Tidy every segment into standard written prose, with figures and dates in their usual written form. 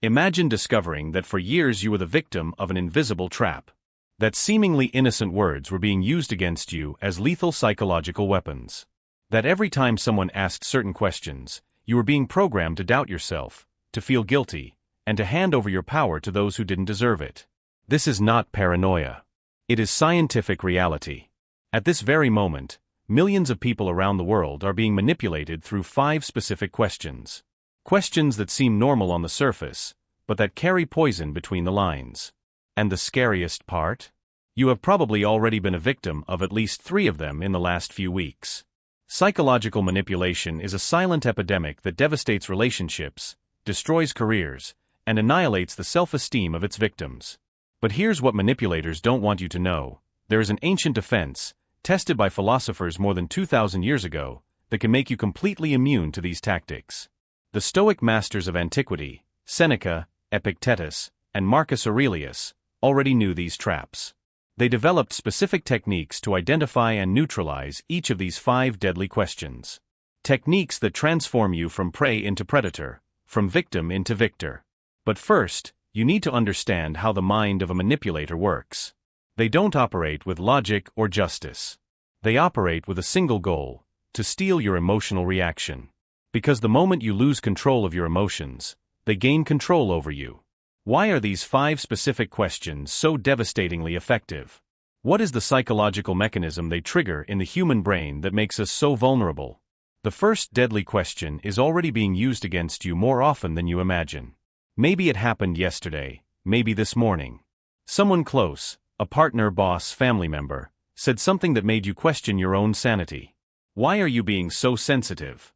Imagine discovering that for years you were the victim of an invisible trap. That seemingly innocent words were being used against you as lethal psychological weapons. That every time someone asked certain questions, you were being programmed to doubt yourself, to feel guilty, and to hand over your power to those who didn't deserve it. This is not paranoia. It is scientific reality. At this very moment, millions of people around the world are being manipulated through 5 specific questions. Questions that seem normal on the surface, but that carry poison between the lines. And the scariest part? You have probably already been a victim of at least 3 of them in the last few weeks. Psychological manipulation is a silent epidemic that devastates relationships, destroys careers, and annihilates the self-esteem of its victims. But here's what manipulators don't want you to know. There is an ancient defense, tested by philosophers more than 2,000 years ago, that can make you completely immune to these tactics. The Stoic masters of antiquity, Seneca, Epictetus, and Marcus Aurelius, already knew these traps. They developed specific techniques to identify and neutralize each of these 5 deadly questions. Techniques that transform you from prey into predator, from victim into victor. But first, you need to understand how the mind of a manipulator works. They don't operate with logic or justice. They operate with a single goal: to steal your emotional reaction. Because the moment you lose control of your emotions, they gain control over you. Why are these 5 specific questions so devastatingly effective? What is the psychological mechanism they trigger in the human brain that makes us so vulnerable? The first deadly question is already being used against you more often than you imagine. Maybe it happened yesterday, maybe this morning. Someone close, a partner, boss, family member, said something that made you question your own sanity. Why are you being so sensitive?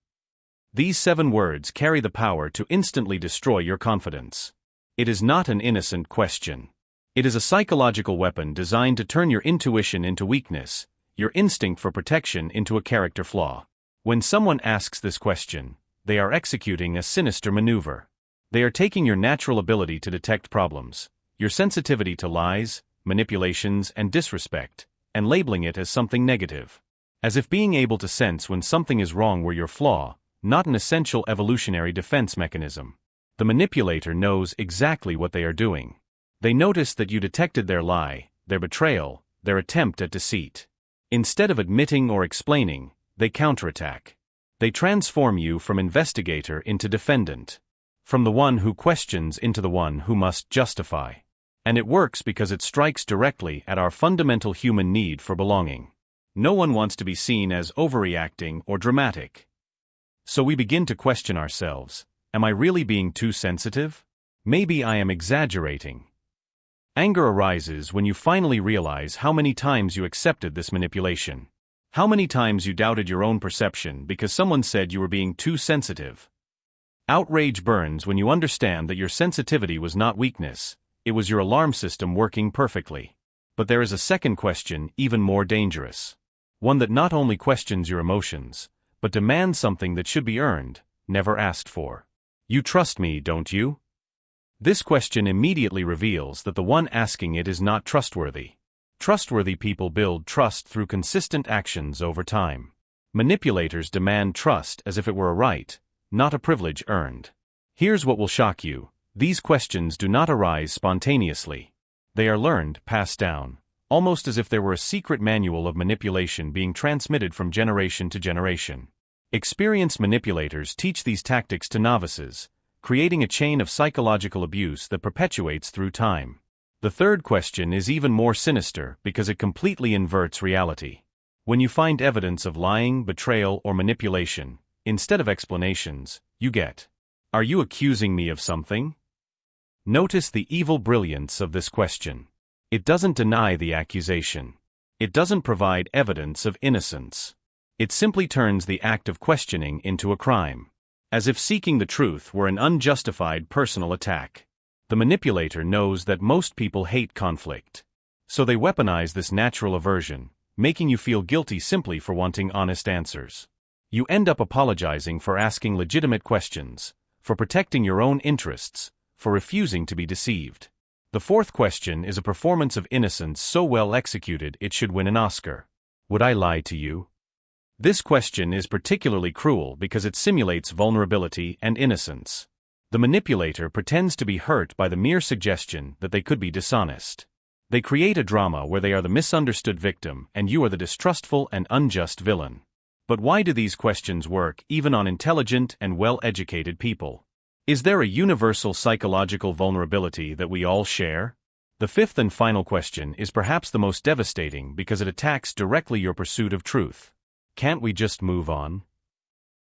These 7 words carry the power to instantly destroy your confidence. It is not an innocent question. It is a psychological weapon designed to turn your intuition into weakness, your instinct for protection into a character flaw. When someone asks this question, they are executing a sinister maneuver. They are taking your natural ability to detect problems, your sensitivity to lies, manipulations, and disrespect, and labeling it as something negative. As if being able to sense when something is wrong were your flaw, not an essential evolutionary defense mechanism. The manipulator knows exactly what they are doing. They notice that you detected their lie, their betrayal, their attempt at deceit. Instead of admitting or explaining, they counterattack. They transform you from investigator into defendant. From the one who questions into the one who must justify. And it works because it strikes directly at our fundamental human need for belonging. No one wants to be seen as overreacting or dramatic. So we begin to question ourselves. Am I really being too sensitive? Maybe I am exaggerating. Anger arises when you finally realize how many times you accepted this manipulation. How many times you doubted your own perception because someone said you were being too sensitive. Outrage burns when you understand that your sensitivity was not weakness, it was your alarm system working perfectly. But there is a second question even more dangerous. One that not only questions your emotions, but demands something that should be earned, never asked for. You trust me, don't you? This question immediately reveals that the one asking it is not trustworthy. Trustworthy people build trust through consistent actions over time. Manipulators demand trust as if it were a right, not a privilege earned. Here's what will shock you. These questions do not arise spontaneously. They are learned, passed down, almost as if there were a secret manual of manipulation being transmitted from generation to generation. Experienced manipulators teach these tactics to novices, creating a chain of psychological abuse that perpetuates through time. The third question is even more sinister because it completely inverts reality. When you find evidence of lying, betrayal, or manipulation, instead of explanations, you get, "Are you accusing me of something?" Notice the evil brilliance of this question. It doesn't deny the accusation. It doesn't provide evidence of innocence. It simply turns the act of questioning into a crime. As if seeking the truth were an unjustified personal attack. The manipulator knows that most people hate conflict. So they weaponize this natural aversion, making you feel guilty simply for wanting honest answers. You end up apologizing for asking legitimate questions, for protecting your own interests, for refusing to be deceived. The fourth question is a performance of innocence so well executed it should win an Oscar. Would I lie to you? This question is particularly cruel because it simulates vulnerability and innocence. The manipulator pretends to be hurt by the mere suggestion that they could be dishonest. They create a drama where they are the misunderstood victim and you are the distrustful and unjust villain. But why do these questions work even on intelligent and well-educated people? Is there a universal psychological vulnerability that we all share? The fifth and final question is perhaps the most devastating because it attacks directly your pursuit of truth. Can't we just move on?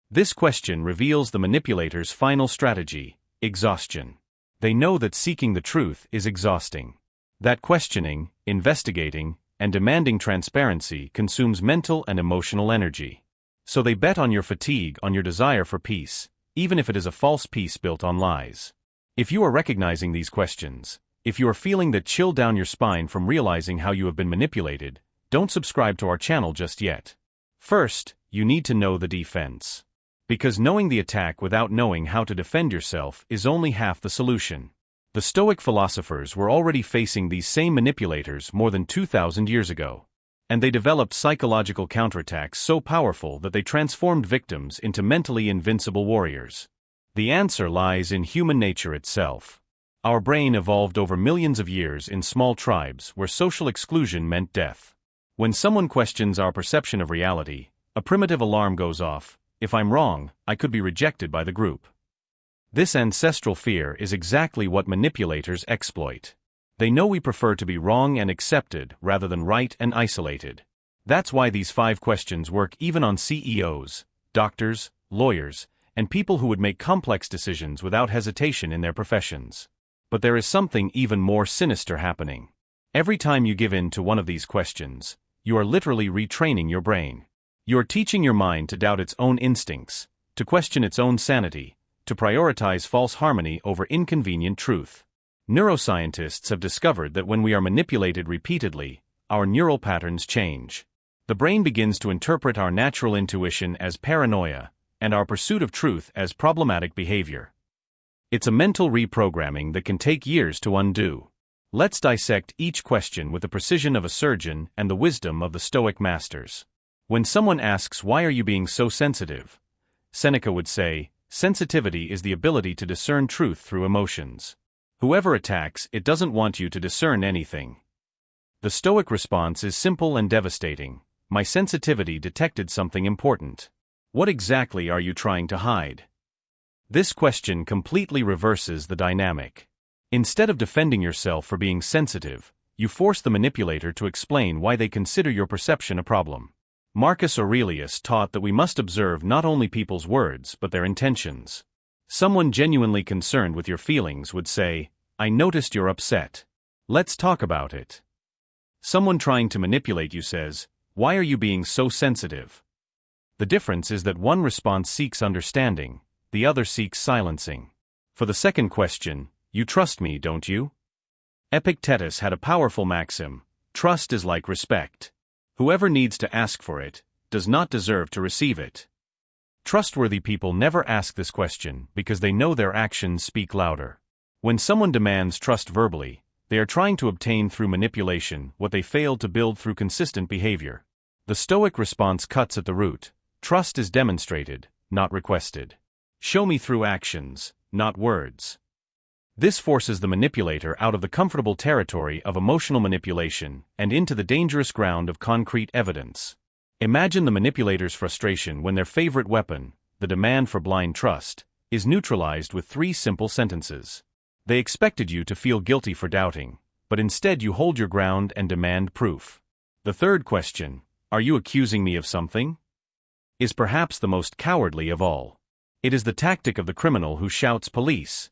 This question reveals the manipulator's final strategy: exhaustion. They know that seeking the truth is exhausting. That questioning, investigating, and demanding transparency consumes mental and emotional energy. So they bet on your fatigue, on your desire for peace, even if it is a false peace built on lies. If you are recognizing these questions, if you are feeling that chill down your spine from realizing how you have been manipulated, don't subscribe to our channel just yet. First, you need to know the defense. Because knowing the attack without knowing how to defend yourself is only half the solution. The Stoic philosophers were already facing these same manipulators more than 2,000 years ago. And they developed psychological counterattacks so powerful that they transformed victims into mentally invincible warriors. The answer lies in human nature itself. Our brain evolved over millions of years in small tribes where social exclusion meant death. When someone questions our perception of reality, a primitive alarm goes off: if I'm wrong, I could be rejected by the group. This ancestral fear is exactly what manipulators exploit. They know we prefer to be wrong and accepted rather than right and isolated. That's why these 5 questions work even on CEOs, doctors, lawyers, and people who would make complex decisions without hesitation in their professions. But there is something even more sinister happening. Every time you give in to one of these questions, you are literally retraining your brain. You are teaching your mind to doubt its own instincts, to question its own sanity, to prioritize false harmony over inconvenient truth. Neuroscientists have discovered that when we are manipulated repeatedly, our neural patterns change. The brain begins to interpret our natural intuition as paranoia, and our pursuit of truth as problematic behavior. It's a mental reprogramming that can take years to undo. Let's dissect each question with the precision of a surgeon and the wisdom of the Stoic masters. When someone asks, "Why are you being so sensitive?" Seneca would say, "Sensitivity is the ability to discern truth through emotions." Whoever attacks, it doesn't want you to discern anything. The Stoic response is simple and devastating: my sensitivity detected something important. What exactly are you trying to hide? This question completely reverses the dynamic. Instead of defending yourself for being sensitive, you force the manipulator to explain why they consider your perception a problem. Marcus Aurelius taught that we must observe not only people's words but their intentions. Someone genuinely concerned with your feelings would say, "I noticed you're upset. Let's talk about it." Someone trying to manipulate you says, "Why are you being so sensitive?" The difference is that one response seeks understanding, the other seeks silencing. For the second question, you trust me, don't you? Epictetus had a powerful maxim: trust is like respect. Whoever needs to ask for it does not deserve to receive it. Trustworthy people never ask this question because they know their actions speak louder. When someone demands trust verbally, they are trying to obtain through manipulation what they failed to build through consistent behavior. The Stoic response cuts at the root. Trust is demonstrated, not requested. Show me through actions, not words. This forces the manipulator out of the comfortable territory of emotional manipulation and into the dangerous ground of concrete evidence. Imagine the manipulator's frustration when their favorite weapon, the demand for blind trust, is neutralized with 3 simple sentences. They expected you to feel guilty for doubting, but instead you hold your ground and demand proof. The third question, "Are you accusing me of something?" is perhaps the most cowardly of all. It is the tactic of the criminal who shouts "police"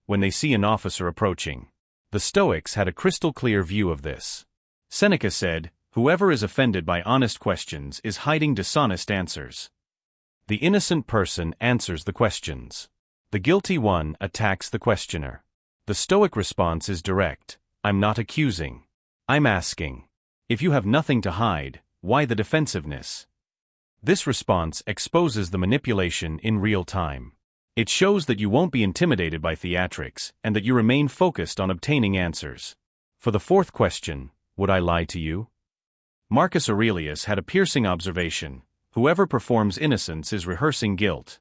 when they see an officer approaching. The Stoics had a crystal-clear view of this. Seneca said, "Whoever is offended by honest questions is hiding dishonest answers." The innocent person answers the questions. The guilty one attacks the questioner. The Stoic response is direct: I'm not accusing. I'm asking. If you have nothing to hide, why the defensiveness? This response exposes the manipulation in real time. It shows that you won't be intimidated by theatrics and that you remain focused on obtaining answers. For the fourth question, would I lie to you? Marcus Aurelius had a piercing observation: whoever performs innocence is rehearsing guilt.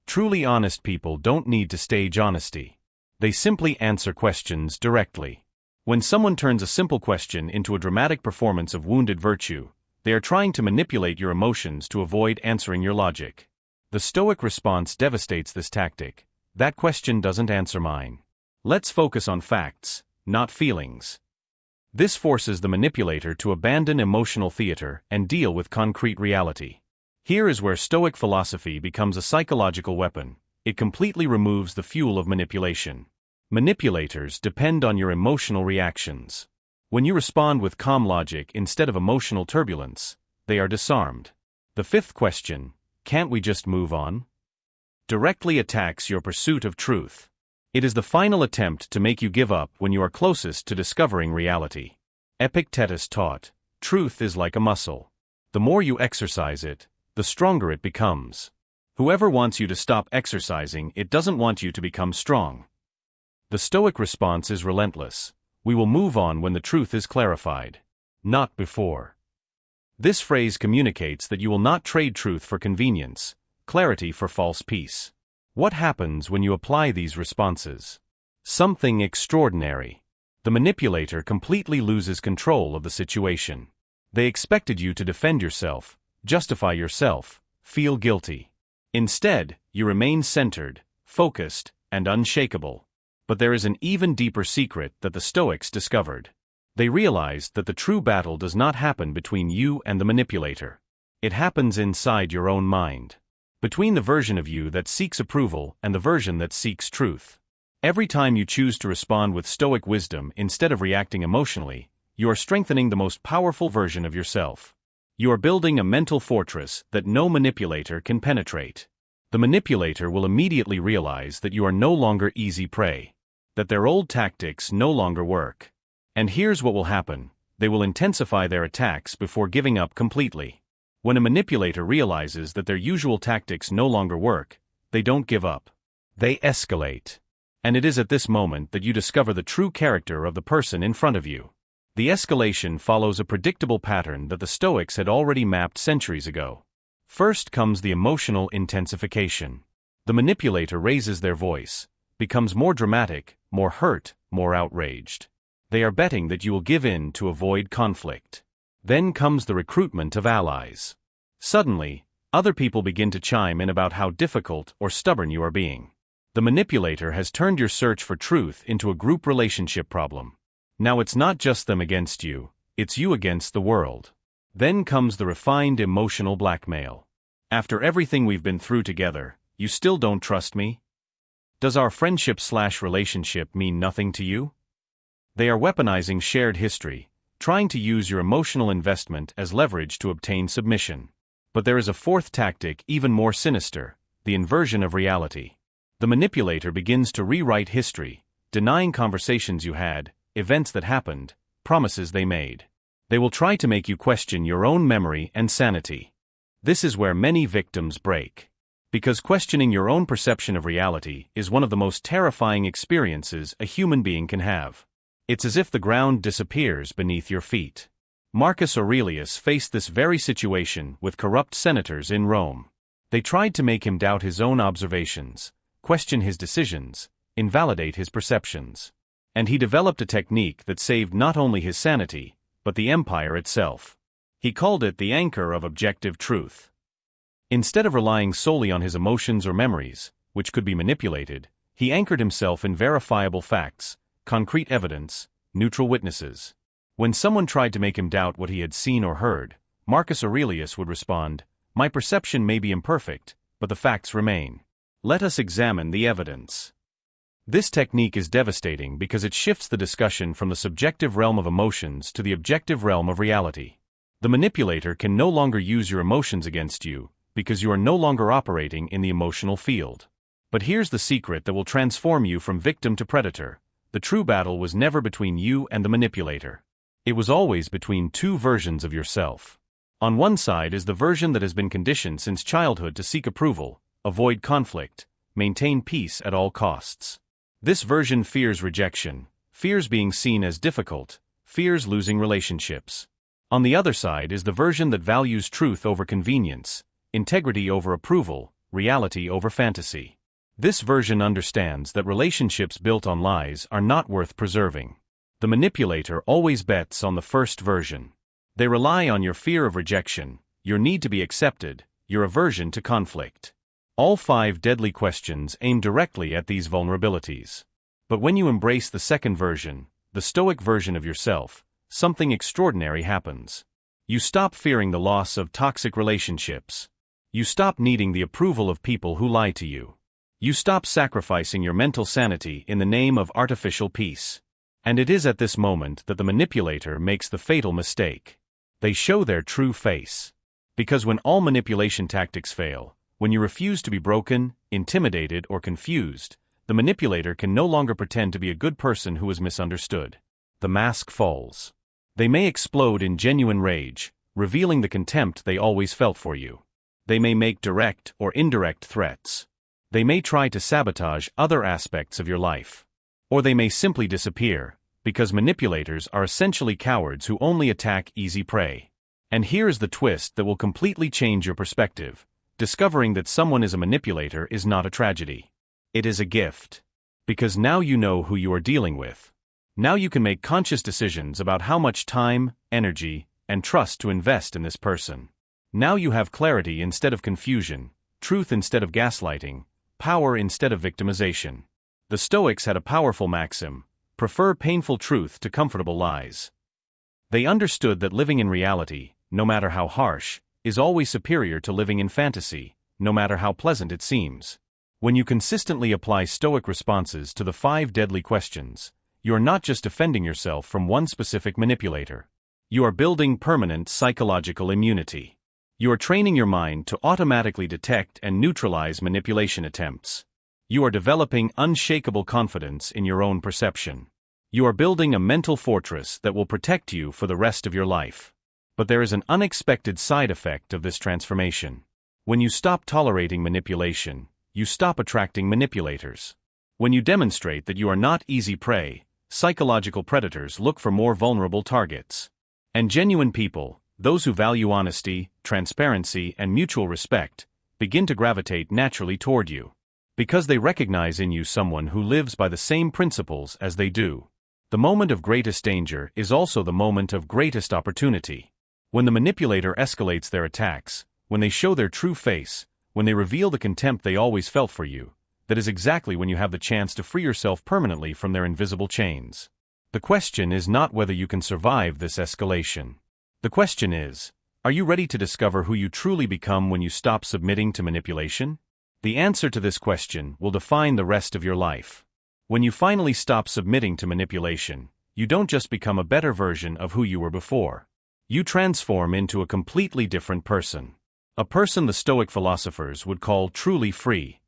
Truly honest people don't need to stage honesty. They simply answer questions directly. When someone turns a simple question into a dramatic performance of wounded virtue, they are trying to manipulate your emotions to avoid answering your logic. The Stoic response devastates this tactic. That question doesn't answer mine. Let's focus on facts, not feelings. This forces the manipulator to abandon emotional theater and deal with concrete reality. Here is where Stoic philosophy becomes a psychological weapon. It completely removes the fuel of manipulation. Manipulators depend on your emotional reactions. When you respond with calm logic instead of emotional turbulence, they are disarmed. The fifth question, can't we just move on? Directly attacks your pursuit of truth. It is the final attempt to make you give up when you are closest to discovering reality. Epictetus taught, truth is like a muscle. The more you exercise it, the stronger it becomes. Whoever wants you to stop exercising it doesn't want you to become strong. The Stoic response is relentless. We will move on when the truth is clarified, not before. This phrase communicates that you will not trade truth for convenience, clarity for false peace. What happens when you apply these responses? Something extraordinary. The manipulator completely loses control of the situation. They expected you to defend yourself, justify yourself, feel guilty. Instead, you remain centered, focused, and unshakable. But there is an even deeper secret that the Stoics discovered. They realized that the true battle does not happen between you and the manipulator. It happens inside your own mind. Between the version of you that seeks approval and the version that seeks truth. Every time you choose to respond with Stoic wisdom instead of reacting emotionally, you are strengthening the most powerful version of yourself. You are building a mental fortress that no manipulator can penetrate. The manipulator will immediately realize that you are no longer easy prey, that their old tactics no longer work. And here's what will happen: they will intensify their attacks before giving up completely. When a manipulator realizes that their usual tactics no longer work, they don't give up. They escalate. And it is at this moment that you discover the true character of the person in front of you. The escalation follows a predictable pattern that the Stoics had already mapped centuries ago. First comes the emotional intensification. The manipulator raises their voice, becomes more dramatic, more hurt, more outraged. They are betting that you will give in to avoid conflict. Then comes the recruitment of allies. Suddenly, other people begin to chime in about how difficult or stubborn you are being. The manipulator has turned your search for truth into a group relationship problem. Now it's not just them against you, it's you against the world. Then comes the refined emotional blackmail. After everything we've been through together, you still don't trust me? Does our friendship/relationship mean nothing to you? They are weaponizing shared history, trying to use your emotional investment as leverage to obtain submission. But there is a fourth tactic even more sinister, the inversion of reality. The manipulator begins to rewrite history, denying conversations you had, events that happened, promises they made. They will try to make you question your own memory and sanity. This is where many victims break. Because questioning your own perception of reality is one of the most terrifying experiences a human being can have. It's as if the ground disappears beneath your feet. Marcus Aurelius faced this very situation with corrupt senators in Rome. They tried to make him doubt his own observations, question his decisions, invalidate his perceptions. And he developed a technique that saved not only his sanity, but the empire itself. He called it the anchor of objective truth. Instead of relying solely on his emotions or memories, which could be manipulated, he anchored himself in verifiable facts, concrete evidence, neutral witnesses. When someone tried to make him doubt what he had seen or heard, Marcus Aurelius would respond, "My perception may be imperfect, but the facts remain. Let us examine the evidence." This technique is devastating because it shifts the discussion from the subjective realm of emotions to the objective realm of reality. The manipulator can no longer use your emotions against you, because you are no longer operating in the emotional field. But here's the secret that will transform you from victim to predator. The true battle was never between you and the manipulator. It was always between two versions of yourself. On one side is the version that has been conditioned since childhood to seek approval, avoid conflict, maintain peace at all costs. This version fears rejection, fears being seen as difficult, fears losing relationships. On the other side is the version that values truth over convenience, integrity over approval, reality over fantasy. This version understands that relationships built on lies are not worth preserving. The manipulator always bets on the first version. They rely on your fear of rejection, your need to be accepted, your aversion to conflict. All 5 deadly questions aim directly at these vulnerabilities. But when you embrace the second version, the stoic version of yourself, something extraordinary happens. You stop fearing the loss of toxic relationships. You stop needing the approval of people who lie to you. You stop sacrificing your mental sanity in the name of artificial peace. And it is at this moment that the manipulator makes the fatal mistake. They show their true face. Because when all manipulation tactics fail, when you refuse to be broken, intimidated, or confused, the manipulator can no longer pretend to be a good person who is misunderstood. The mask falls. They may explode in genuine rage, revealing the contempt they always felt for you. They may make direct or indirect threats. They may try to sabotage other aspects of your life. Or they may simply disappear, because manipulators are essentially cowards who only attack easy prey. And here's the twist that will completely change your perspective. Discovering that someone is a manipulator is not a tragedy. It is a gift. Because now you know who you are dealing with. Now you can make conscious decisions about how much time, energy, and trust to invest in this person. Now you have clarity instead of confusion, truth instead of gaslighting, power instead of victimization. The Stoics had a powerful maxim: prefer painful truth to comfortable lies. They understood that living in reality, no matter how harsh, is always superior to living in fantasy, no matter how pleasant it seems. When you consistently apply Stoic responses to the 5 deadly questions, you are not just defending yourself from one specific manipulator. You are building permanent psychological immunity. You are training your mind to automatically detect and neutralize manipulation attempts. You are developing unshakable confidence in your own perception. You are building a mental fortress that will protect you for the rest of your life. But there is an unexpected side effect of this transformation. When you stop tolerating manipulation, you stop attracting manipulators. When you demonstrate that you are not easy prey, psychological predators look for more vulnerable targets. And genuine people, those who value honesty, transparency, and mutual respect, begin to gravitate naturally toward you. Because they recognize in you someone who lives by the same principles as they do. The moment of greatest danger is also the moment of greatest opportunity. When the manipulator escalates their attacks, when they show their true face, when they reveal the contempt they always felt for you, that is exactly when you have the chance to free yourself permanently from their invisible chains. The question is not whether you can survive this escalation. The question is, are you ready to discover who you truly become when you stop submitting to manipulation? The answer to this question will define the rest of your life. When you finally stop submitting to manipulation, you don't just become a better version of who you were before. You transform into a completely different person. A person the Stoic philosophers would call truly free.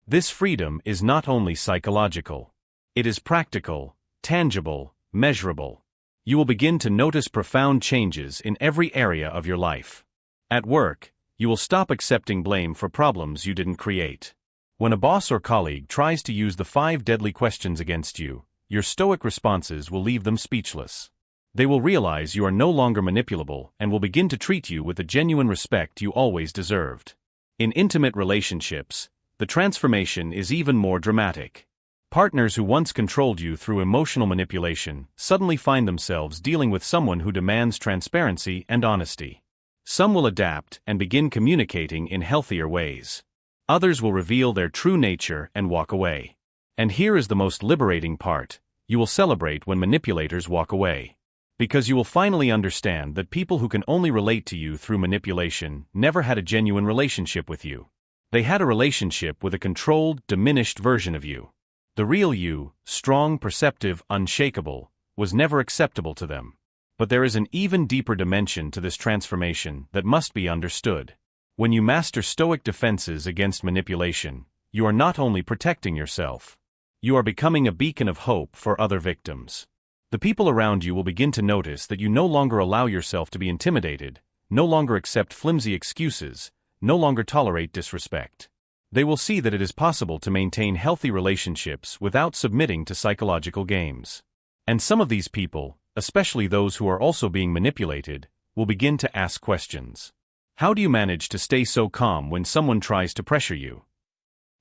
This freedom is not only psychological. It is practical, tangible, measurable. You will begin to notice profound changes in every area of your life. At work, you will stop accepting blame for problems you didn't create. When a boss or colleague tries to use the 5 deadly questions against you, your Stoic responses will leave them speechless. They will realize you are no longer manipulable and will begin to treat you with the genuine respect you always deserved. In intimate relationships, the transformation is even more dramatic. Partners who once controlled you through emotional manipulation suddenly find themselves dealing with someone who demands transparency and honesty. Some will adapt and begin communicating in healthier ways. Others will reveal their true nature and walk away. And here is the most liberating part: you will celebrate when manipulators walk away. Because you will finally understand that people who can only relate to you through manipulation never had a genuine relationship with you. They had a relationship with a controlled, diminished version of you. The real you, strong, perceptive, unshakable, was never acceptable to them. But there is an even deeper dimension to this transformation that must be understood. When you master Stoic defenses against manipulation, you are not only protecting yourself. You are becoming a beacon of hope for other victims. The people around you will begin to notice that you no longer allow yourself to be intimidated, no longer accept flimsy excuses, no longer tolerate disrespect. They will see that it is possible to maintain healthy relationships without submitting to psychological games. And some of these people, especially those who are also being manipulated, will begin to ask questions. How do you manage to stay so calm when someone tries to pressure you?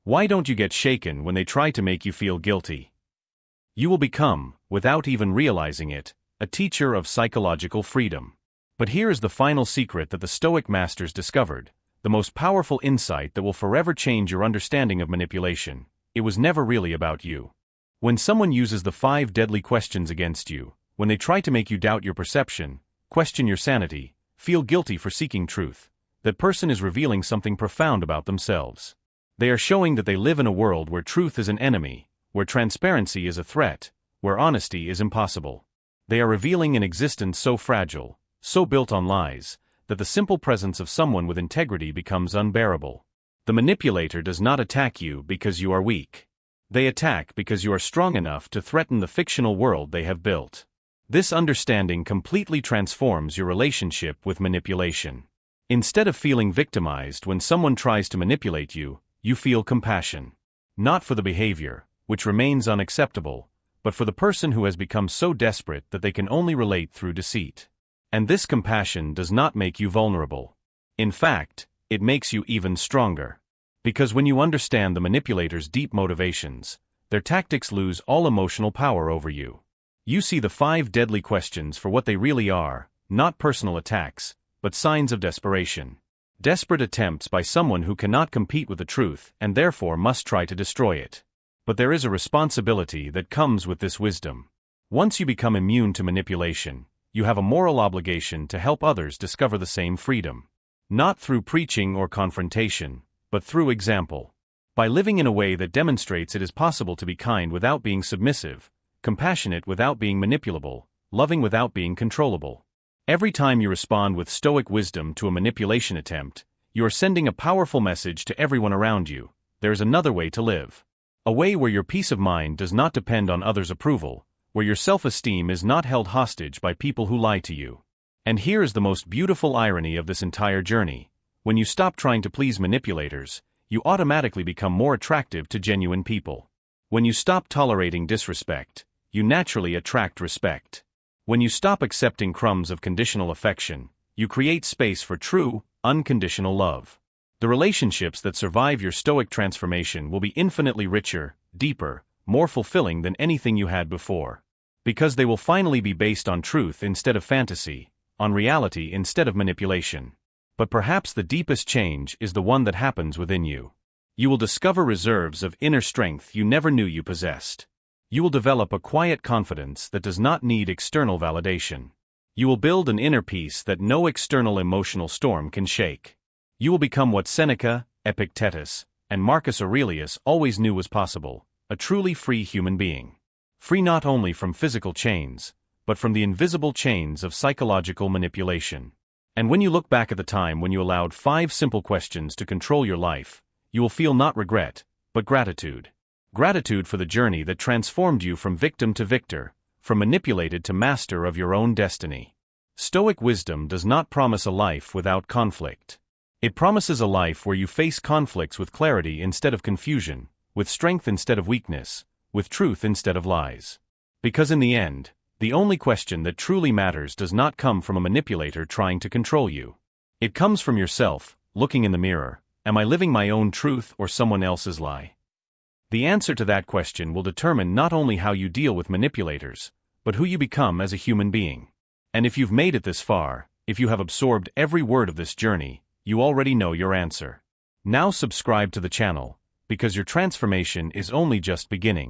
Why don't you get shaken when they try to make you feel guilty? You will become, without even realizing it, a teacher of psychological freedom. But here is the final secret that the Stoic masters discovered, the most powerful insight that will forever change your understanding of manipulation. It was never really about you. When someone uses the 5 deadly questions against you, when they try to make you doubt your perception, question your sanity, feel guilty for seeking truth, that person is revealing something profound about themselves. They are showing that they live in a world where truth is an enemy, where transparency is a threat, where honesty is impossible. They are revealing an existence so fragile, so built on lies, that the simple presence of someone with integrity becomes unbearable. The manipulator does not attack you because you are weak. They attack because you are strong enough to threaten the fictional world they have built. This understanding completely transforms your relationship with manipulation. Instead of feeling victimized when someone tries to manipulate you, you feel compassion. Not for the behavior, which remains unacceptable, but for the person who has become so desperate that they can only relate through deceit. And this compassion does not make you vulnerable. In fact, it makes you even stronger. Because when you understand the manipulator's deep motivations, their tactics lose all emotional power over you. You see the 5 deadly questions for what they really are, not personal attacks, but signs of desperation. Desperate attempts by someone who cannot compete with the truth and therefore must try to destroy it. But there is a responsibility that comes with this wisdom. Once you become immune to manipulation, you have a moral obligation to help others discover the same freedom. Not through preaching or confrontation, but through example. By living in a way that demonstrates it is possible to be kind without being submissive, compassionate without being manipulable, loving without being controllable. Every time you respond with stoic wisdom to a manipulation attempt, you are sending a powerful message to everyone around you. There is another way to live. A way where your peace of mind does not depend on others' approval, where your self-esteem is not held hostage by people who lie to you. And here is the most beautiful irony of this entire journey. When you stop trying to please manipulators, you automatically become more attractive to genuine people. When you stop tolerating disrespect, you naturally attract respect. When you stop accepting crumbs of conditional affection, you create space for true, unconditional love. The relationships that survive your stoic transformation will be infinitely richer, deeper, more fulfilling than anything you had before. Because they will finally be based on truth instead of fantasy, on reality instead of manipulation. But perhaps the deepest change is the one that happens within you. You will discover reserves of inner strength you never knew you possessed. You will develop a quiet confidence that does not need external validation. You will build an inner peace that no external emotional storm can shake. You will become what Seneca, Epictetus, and Marcus Aurelius always knew was possible, a truly free human being. Free not only from physical chains, but from the invisible chains of psychological manipulation. And when you look back at the time when you allowed 5 simple questions to control your life, you will feel not regret, but gratitude. Gratitude for the journey that transformed you from victim to victor, from manipulated to master of your own destiny. Stoic wisdom does not promise a life without conflict. It promises a life where you face conflicts with clarity instead of confusion, with strength instead of weakness, with truth instead of lies. Because in the end, the only question that truly matters does not come from a manipulator trying to control you. It comes from yourself, looking in the mirror. Am I living my own truth or someone else's lie? The answer to that question will determine not only how you deal with manipulators, but who you become as a human being. And if you've made it this far, if you have absorbed every word of this journey, you already know your answer. Now subscribe to the channel, because your transformation is only just beginning.